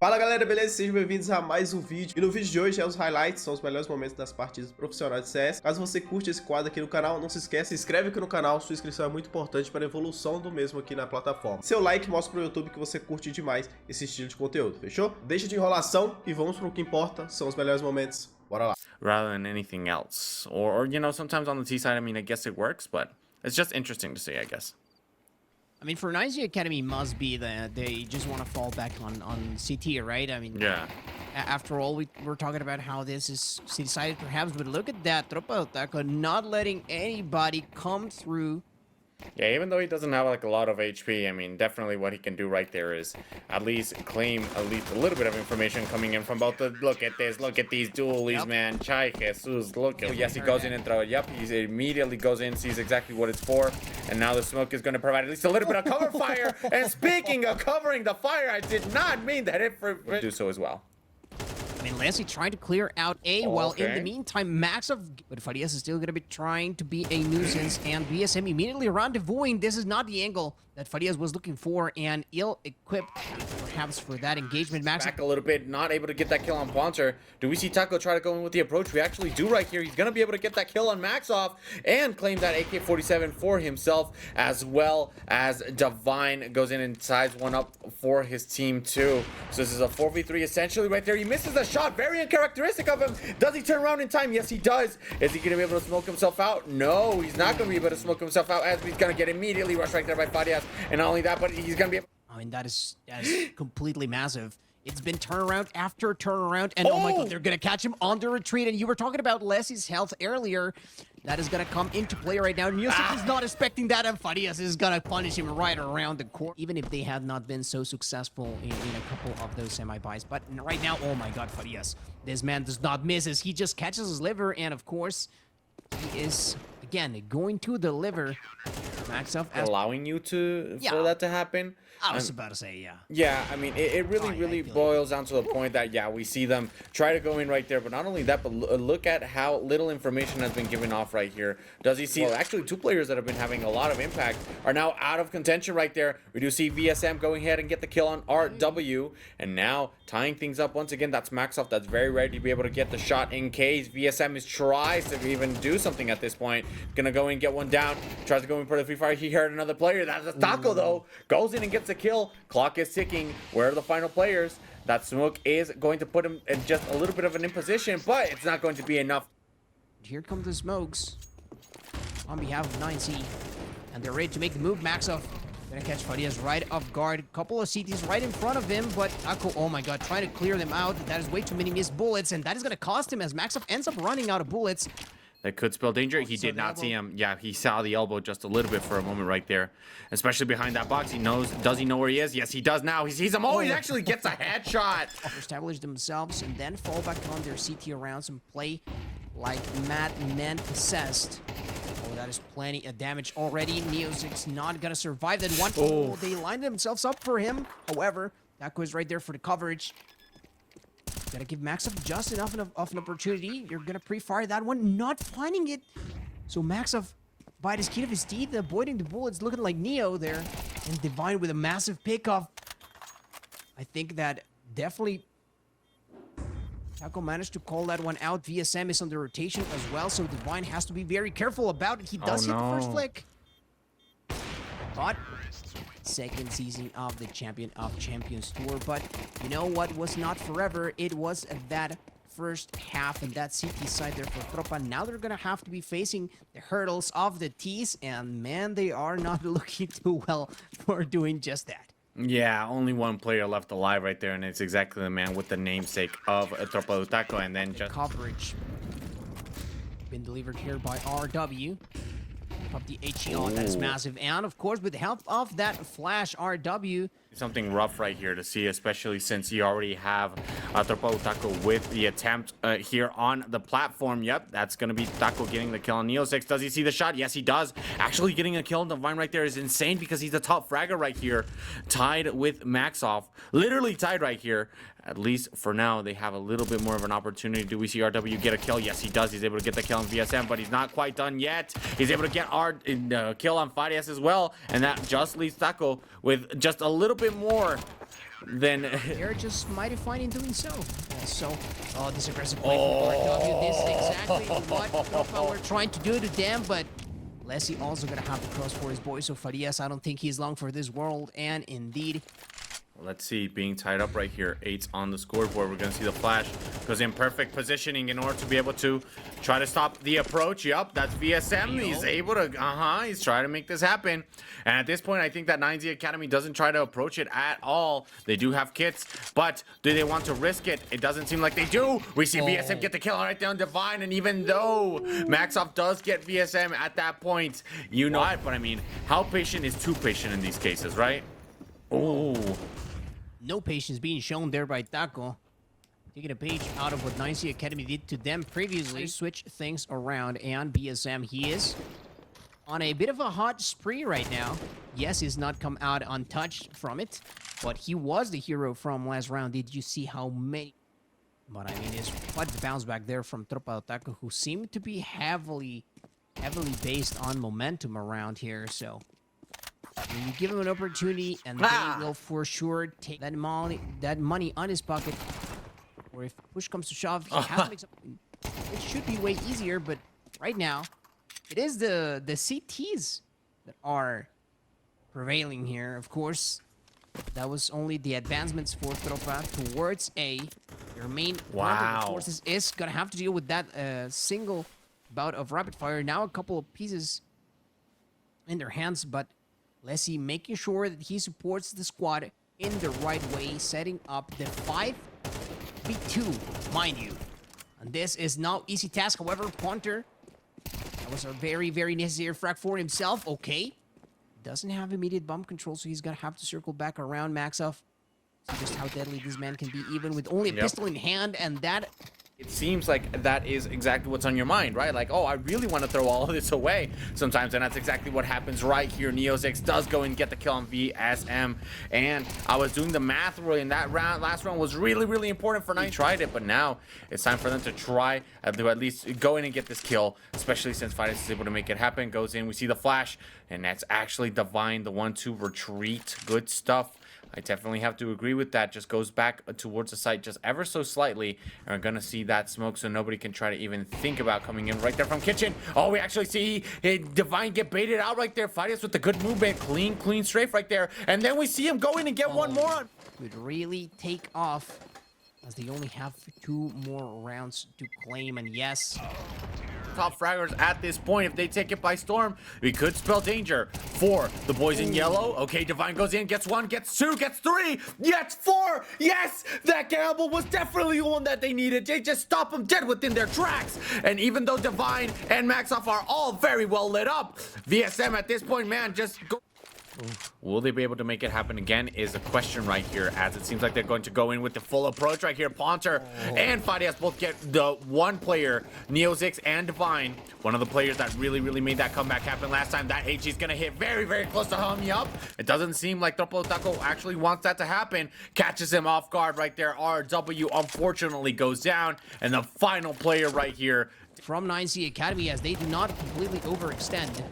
Fala galera, beleza? Sejam bem-vindos a mais um vídeo. E no vídeo de hoje é os highlights, são os melhores momentos das partidas profissionais de CS. Caso você curte esse quadro aqui no canal, não se esqueça, se inscreve aqui no canal, sua inscrição é muito importante para a evolução do mesmo aqui na plataforma. Seu like mostra pro YouTube que você curte demais esse estilo de conteúdo, fechou? Deixa de enrolação e vamos pro que importa, são os melhores momentos. Bora lá. Rather than anything else. Or you know, sometimes on the T side, I mean, I guess it works, but it's just interesting to see, I guess. I mean, for Nice Academy must be that they just want to fall back on CT, right? I mean, Yeah. After all, we're talking about how this is decided perhaps, but look at that. TropaDoTaco not letting anybody come through. Yeah, even though he doesn't have like a lot of HP, I mean, definitely what he can do right there is at least claim a little bit of information coming in from both the, look at this, look at these dualies, man. Chai Jesus, look at, yes, he goes in and throw it. Yep, he immediately goes in, sees exactly what it's for, and now the smoke is going to provide at least a little bit of cover fire. And speaking of covering the fire, I did not mean that it would do so as well. I mean, Lassie trying to clear out A, while in the meantime, Max of... But Farias is still going to be trying to be a nuisance, and BSM immediately rendezvousing. This is not the angle that Farias was looking for, and ill-equipped, perhaps, for that engagement. Max back a little bit, not able to get that kill on Poncer. Do we see Taco try to go in with the approach? We actually do right here. He's going to be able to get that kill on Maxoff and claim that AK-47 for himself, as well as Divine goes in and ties one up for his team too. So this is a 4v3 essentially right there. He misses the shot, very uncharacteristic of him. Does he turn around in time? Yes, he does. Is he going to be able to smoke himself out? No, he's not going to be able to smoke himself out, as he's going to get immediately rushed right there by Farias. And not only that, but he's going to be able... I mean, that is completely massive. It's been turnaround after turnaround, and oh my god, they're going to catch him on the retreat. And you were talking about Leslie's health earlier. That is going to come into play right now. Nielsen is not expecting that, and Farias is going to punish him right around the corner. Even if they had not been so successful in a couple of those semi-buys. But right now, oh my god, Farias. This man does not miss as he just catches his liver, and of course, he is, again, going to deliver. Max up allowing you to for that to happen. I was about to say, yeah. Yeah, I mean, it really boils down to the point that, yeah, we see them try to go in right there. But not only that, but look at how little information has been given off right here. Does he see? Well, actually, two players that have been having a lot of impact are now out of contention right there. We do see VSM going ahead and get the kill on RW. And now tying things up once again. That's Maxoff. That's very ready to be able to get the shot in case VSM tries to even do something at this point. Gonna go in and get one down. Tries to go in for the free fire. He heard another player. That's a Taco, though. Goes in and gets a kill. Clock is ticking. Where are the final players? That smoke is going to put him in just a little bit of an imposition, but it's not going to be enough. Here come the smokes on behalf of 9C, and they're ready to make the move. Maxoff gonna catch Farias right off guard. Couple of CTs right in front of him, but Taco, oh my god, trying to clear them out. That is way too many missed bullets, and that is gonna cost him as Maxoff ends up running out of bullets. That could spell danger. He did not see him. Yeah, he saw the elbow just a little bit for a moment right there. Especially behind that box. He knows. Does he know where he is? Yes, he does now. He sees him. Oh, he actually gets a headshot. Establish themselves and then fall back on their CT rounds and play like mad men possessed. Oh, that is plenty of damage already. Neo6 not gonna survive that one. Oh, they lined themselves up for him. However, Taco is right there for the coverage. Gotta give Maxoff just enough of an opportunity. You're gonna pre-fire that one, not finding it. So Maxoff, by the skin of his teeth, avoiding the bullets, looking like Neo there. And Divine with a massive pickoff. I think that definitely Taco managed to call that one out. VSM is on the rotation as well, so Divine has to be very careful about it. He does hit the first flick. But second season of the Champion of Champions Tour, but you know what was not forever? It was that first half and that CT side there for Tropa. Now they're gonna have to be facing the hurdles of the T's, and man, they are not looking too well for doing just that. Yeah, only one player left alive right there, and it's exactly the man with the namesake of TropaDoTaco, and then just coverage been delivered here by RW. Up the HE, that is massive, and of course with the help of that flash RW, something rough right here to see, especially since you already have TropaDoTaco with the attempt here on the platform. Yep, that's gonna be Taco getting the kill on Neo6. Does he see the shot? Yes, he does. Actually getting a kill on Divine right there is insane because he's the top fragger right here, tied with Maxoff, literally tied right here. At least for now, they have a little bit more of an opportunity. Do we see RW get a kill? Yes, he does. He's able to get the kill on VSM, but he's not quite done yet. He's able to get our kill on Farias as well, and that just leaves Taco with just a little bit more then they're just mighty fine in doing so. Also, this aggressive play from RW, this is exactly what Tropa were trying to do to them, but Leslie also gonna have to cross for his boy, so Farias, I don't think he's long for this world, and indeed, let's see, being tied up right here. 8's on the scoreboard. We're going to see the flash goes in perfect positioning in order to be able to try to stop the approach. Yup, that's VSM. He's able to, he's trying to make this happen. And at this point, I think that 9Z Academy doesn't try to approach it at all. They do have kits, but do they want to risk it? It doesn't seem like they do. We see VSM get the kill right there on Divine, and even though Maxoff does get VSM at that point, you know it, but I mean, how patient is too patient in these cases, right? Oh. No patience being shown there by Taco. Taking a page out of what 9C Academy did to them previously. Switch things around, and BSM, he is on a bit of a hot spree right now. Yes, he's not come out untouched from it, but he was the hero from last round. Did you see how many? But I mean, it's quite the bounce back there from TropaDoTaco, who seemed to be heavily based on momentum around here, so when you give him an opportunity, and they will for sure take that money on his pocket. Or if push comes to shove, he has to make something. It should be way easier, but right now, it is the CTs that are prevailing here. Of course, that was only the advancements for Tropa towards A. Their main forces is gonna have to deal with that single bout of rapid fire. Now a couple of pieces in their hands, but Leslie making sure that he supports the squad in the right way, setting up the 5v2, mind you. And this is no easy task. However, Punter, that was a very, very necessary frag for himself. Okay. Doesn't have immediate bump control, so he's going to have to circle back around Maxoff. See just how deadly this man can be, even with only a pistol in hand, and that... It seems like that is exactly what's on your mind, right? Like, oh, I really want to throw all of this away sometimes, and that's exactly what happens right here. Neo6 does go and get the kill on VSM, and I was doing the math really in that round. Last round was really, really important for 9. Tried it, but now it's time for them to try to at least go in and get this kill, especially since Fidus is able to make it happen. Goes in, we see the flash, and that's actually Divine, the 1-2 retreat. Good stuff. I definitely have to agree with that. Just goes back towards the site just ever so slightly. And we're going to see that smoke, so nobody can try to even think about coming in right there from kitchen. Oh, we actually see Divine get baited out right there. Fidus with the good movement. Clean strafe right there. And then we see him go in and get one more. Would really take off, as they only have 2 more rounds to claim. And yes, top fraggers at this point. If they take it by storm, we could spell danger for the boys in yellow. Okay, Divine goes in, gets 1, gets 2, gets 3, gets 4. Yes, that gamble was definitely one that they needed. They just stop them dead within their tracks. And even though Divine and Maxoff are all very well lit up, VSM at this point, man, just go. Will they be able to make it happen again is a question right here, as it seems like they're going to go in with the full approach right here. Ponter and Fadias both get the one player, Neo6 and Divine. One of the players that really made that comeback happen last time. That HG's gonna hit very close to him. Yup. It doesn't seem like TropaDoTaco actually wants that to happen. Catches him off guard right there. RW unfortunately goes down. And the final player right here from 9C Academy, as they do not completely overextend.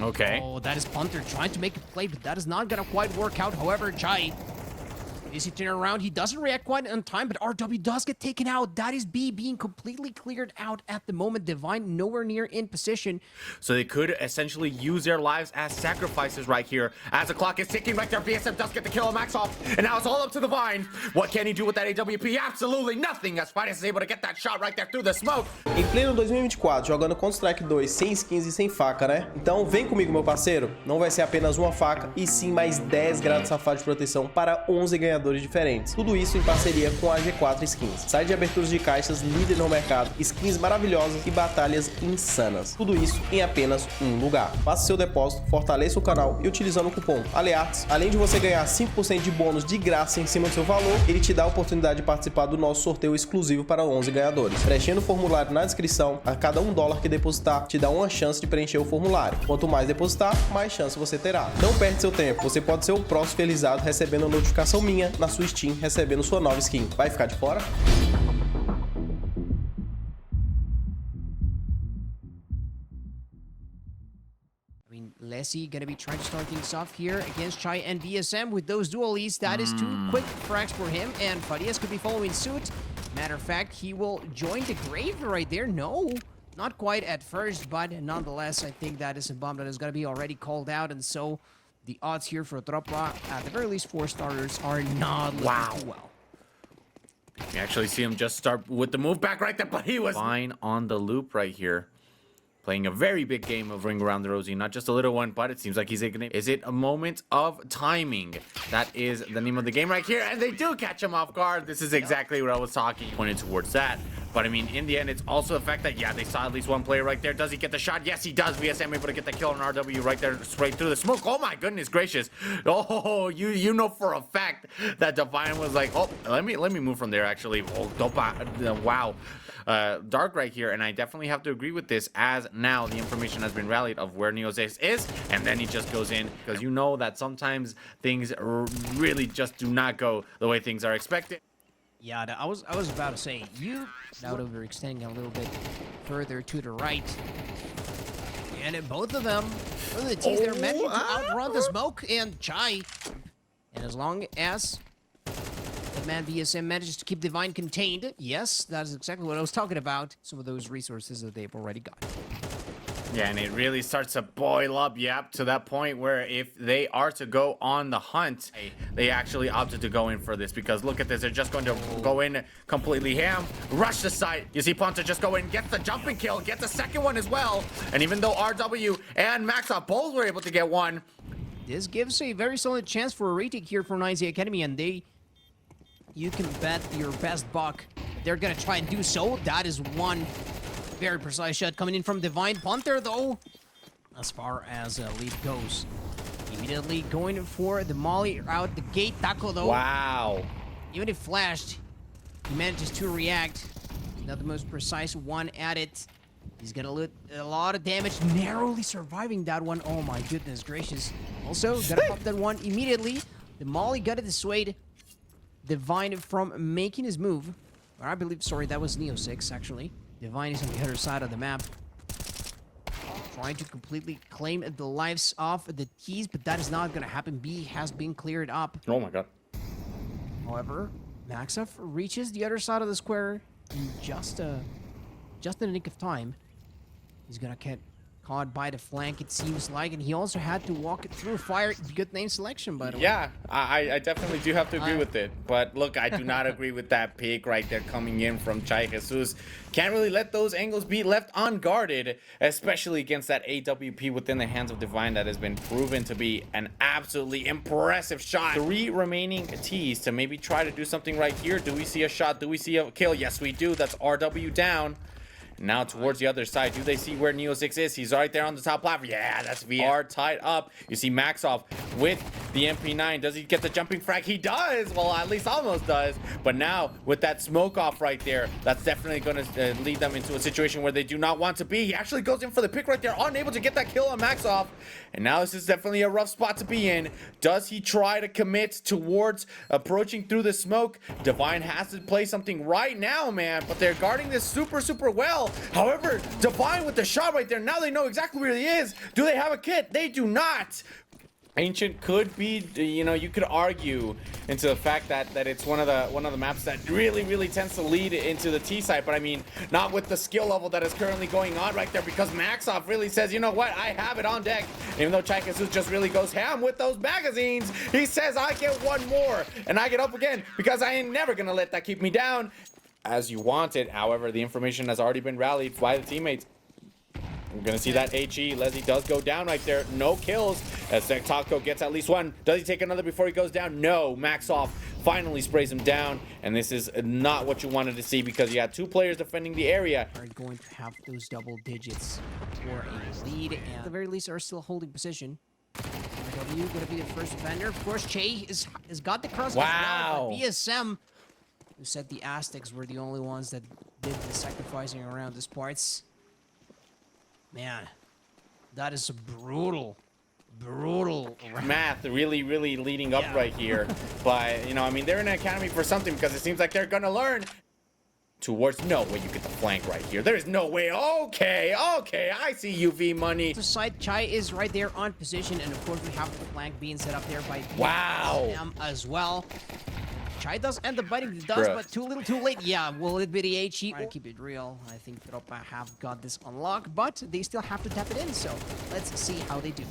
Okay. Oh, that is Punter trying to make a play, but that is not gonna quite work out. However, Chai, is he turn around? He doesn't react quite on time, but RW does get taken out. That is B being completely cleared out at the moment. Divine nowhere near in position. So they could essentially use their lives as sacrifices right here. As the clock is ticking right there, BSM does get the kill on Maxoff, and now it's all up to Divine. What can he do with that AWP? Absolutely nothing, as Fidus is able to get that shot right there through the smoke. Em pleno 2024, jogando Counter-Strike 2 sem skins e sem faca, né? Então vem comigo, meu parceiro. Não vai ser apenas uma faca, e sim mais 10 graus safados de proteção para 11 ganhadores diferentes. Tudo isso em parceria com a G4 Skins. Site de aberturas de caixas líder no mercado, skins maravilhosas e batalhas insanas. Tudo isso em apenas um lugar. Faça seu depósito, fortaleça o canal e utilizando o cupom aleArts, além de você ganhar 5% de bônus de graça em cima do seu valor, ele te dá a oportunidade de participar do nosso sorteio exclusivo para 11 ganhadores. Preenchendo o formulário na descrição, a cada $1 que depositar, te dá uma chance de preencher o formulário. Quanto mais depositar, mais chance você terá. Não perde seu tempo, você pode ser o próximo felizado recebendo a notificação minha na sua Steam, recebendo sua nova skin. Vai ficar de fora? Yessi gonna be trying to start things off here against Chai and VSM with those dual leads. That is 2 quick frags for him, and Farias could be following suit. Matter of fact, he will join the grave right there. No, not quite at first, but nonetheless, I think that is a bomb that is gonna be already called out, and so the odds here for Tropa, at the very least 4 starters, are not looking too well. You actually see him just start with the move back right there, but he was fine on the loop right here. Playing a very big game of Ring Around the Rosie, not just a little one, but it seems like he's taking it. Is it a moment of timing? That is the name of the game right here, and they do catch him off guard. This is exactly what I was talking, pointed towards that. But I mean, in the end, it's also the fact that, yeah, they saw at least one player right there. Does he get the shot? Yes, he does. VSM able to get the kill on RW right there, straight through the smoke. Oh my goodness gracious. Oh, you know for a fact that Divine was like, oh, let me move from there actually. Oh, wow. Dark right here, and I definitely have to agree with this, as now the information has been rallied of where neoZix is, and then he just goes in, because you know that sometimes things really just do not go the way things are expected. Yeah, I was about to say, you now overextending a little bit further to the right. And both of them, the teams, they're managing to outrun the smoke and Chai. And as long as the man VSM manages to keep Divine contained, yes, that is exactly what I was talking about. Some of those resources that they've already got. Yeah, and it really starts to boil up, yep, to that point where if they are to go on the hunt, they actually opted to go in for this, because look at this, they're just going to go in completely ham, rush the site. You see Ponta just go in, gets the jumping kill, gets the second one as well, and even though RW and Maxoff both were able to get one, this gives a very solid chance for a retake here from 9Z Academy, and you can bet your best buck they're gonna try and do so. That is one very precise shot coming in from Divine. Panther, though, as far as lead goes, immediately going for the molly out the gate. Taco, though, wow, even if flashed, he manages to react. Not the most precise one at it. He's gonna loot a lot of damage, narrowly surviving that one. Oh my goodness gracious. Also, gonna pop that one immediately. The molly got to dissuade Divine from making his move. Or I believe, sorry, that was neoZix, actually. Divine is on the other side of the map, trying to completely claim the lives of the T's, but that is not going to happen. B has been cleared up. Oh my god. However, Maxoff reaches the other side of the square in just in the nick of time. He's going to get caught by the flank, it seems like, and he also had to walk through fire. Good name selection, by the way. Yeah, I definitely do have to agree with it. But look, I do not agree with that pick right there coming in from Chai Jesus. Can't really let those angles be left unguarded, especially against that AWP within the hands of Divine that has been proven to be an absolutely impressive shot. 3 remaining T's to maybe try to do something right here. Do we see a shot? Do we see a kill? Yes, we do. That's RW down. Now towards the other side, do they see where neoZix is? He's right there on the top platform. Yeah, that's VR tied up. You see Maxoff with the MP9. Does he get the jumping frag? He does. Well, at least almost does. But now with that smoke off right there, that's definitely going to lead them into a situation where they do not want to be. He actually goes in for the pick right there, unable to get that kill on Maxoff. And now this is definitely a rough spot to be in. Does he try to commit towards approaching through the smoke? Divine has to play something right now, man. But they're guarding this super, super well. However, Divine with the shot right there, now they know exactly where he is. Do they have a kit? They do not. Ancient could be, you know, you could argue into the fact that it's one of the maps that really tends to lead into the T side, but I mean, not with the skill level that is currently going on right there, because Maxoff really says, you know what, I have it on deck. Even though Chai Jesus just really goes ham with those magazines, he says, I get one more and I get up again, because I ain't never gonna let that keep me down. As you want it. However, the information has already been rallied by the teammates. We're gonna see that HE. Leslie does go down right there. No kills as Taco gets at least one. Does he take another before he goes down? No. Maxoff finally sprays him down, and this is not what you wanted to see, because you had 2 players defending the area. Are going to have those double digits for a lead, and at the very least are still holding position. RW gonna be the first defender. Of course, Che has got the cross. Wow. As well, but BSM, who said the Aztecs were the only ones that did the sacrificing around these parts. Man, that is a brutal math really leading up right here. But, you know, I mean, they're in an academy for something, because it seems like they're gonna learn. towards. No way you get the flank right here. There is no way. Okay, I see UV money. The side, Chai is right there on position, and of course we have the flank being set up there by Wow. as well. Chai does end up biting the dust, Bruh. but too little too late. Yeah, will it be the HE? Trying to keep it real. I think Tropa have got this unlocked, but they still have to tap it in, so let's see how they do.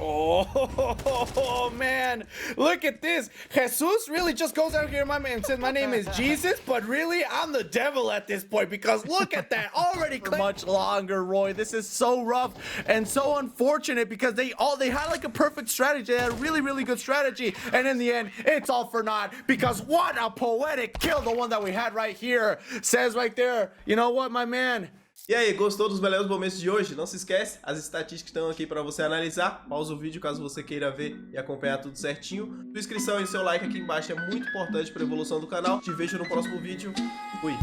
Oh, man, look at this. Jesus really just goes out here, my man, and says my name is Jesus, but really I'm the devil at this point, because look at that, already For much longer, Roy. This is so rough and so unfortunate, because they had like a perfect strategy. They had a really good strategy, and in the end it's all for naught, because what a poetic kill, the one that we had right here. Says right there, you know what, my man? E aí, gostou dos melhores momentos de hoje? Não se esquece, as estatísticas estão aqui para você analisar. Pausa o vídeo caso você queira ver e acompanhar tudo certinho. Sua inscrição e seu like aqui embaixo é muito importante para a evolução do canal. Te vejo no próximo vídeo. Fui!